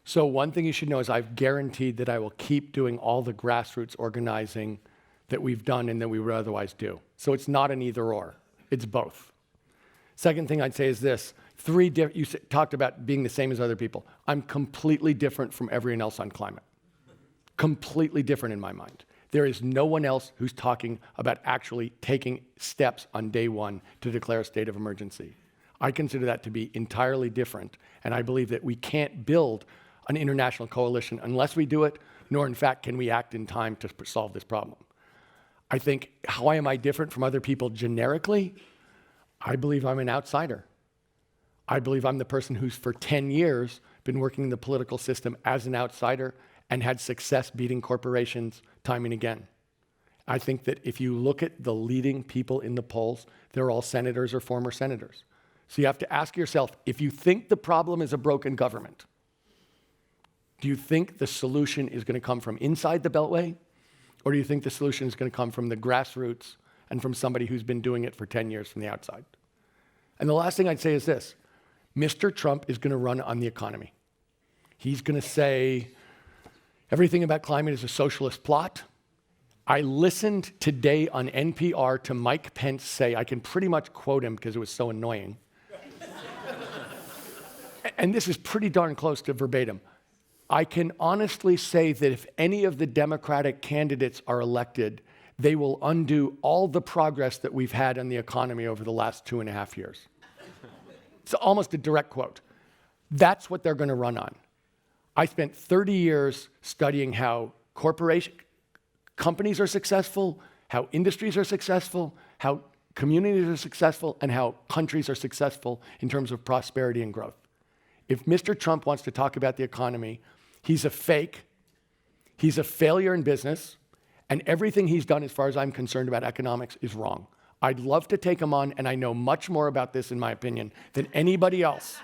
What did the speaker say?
So one thing you should know is I've guaranteed that I will keep doing all the grassroots organizing that we've done and that we would otherwise do. So it's not an either or, it's both. Second thing I'd say is this, you talked about being the same as other people. I'm completely different from everyone else on climate. Completely different in my mind. There is no one else who's talking about actually taking steps on day one to declare a state of emergency. I consider that to be entirely different, and I believe that we can't build an international coalition unless we do it, nor in fact can we act in time to solve this problem. I think, how am I different from other people generically? I believe I'm an outsider. I believe I'm the person who's for 10 years been working in the political system as an outsider and had success beating corporations time and again. I think that if you look at the leading people in the polls, they're all senators or former senators. So you have to ask yourself, if you think the problem is a broken government, do you think the solution is going to come from inside the Beltway? Or do you think the solution is going to come from the grassroots and from somebody who's been doing it for 10 years from the outside? And the last thing I'd say is this. Mr. Trump is going to run on the economy. He's going to say everything about climate is a socialist plot. I listened today on NPR to Mike Pence say, I can pretty much quote him because it was so annoying. And this is pretty darn close to verbatim. I can honestly say that if any of the Democratic candidates are elected, they will undo all the progress that we've had in the economy over the last 2.5 years. It's almost a direct quote. That's what they're going to run on. I spent 30 years studying how companies are successful, how industries are successful, how communities are successful, and how countries are successful in terms of prosperity and growth. If Mr. Trump wants to talk about the economy, he's a fake, he's a failure in business, and everything he's done as far as I'm concerned about economics is wrong. I'd love to take him on, and I know much more about this, in my opinion, than anybody else.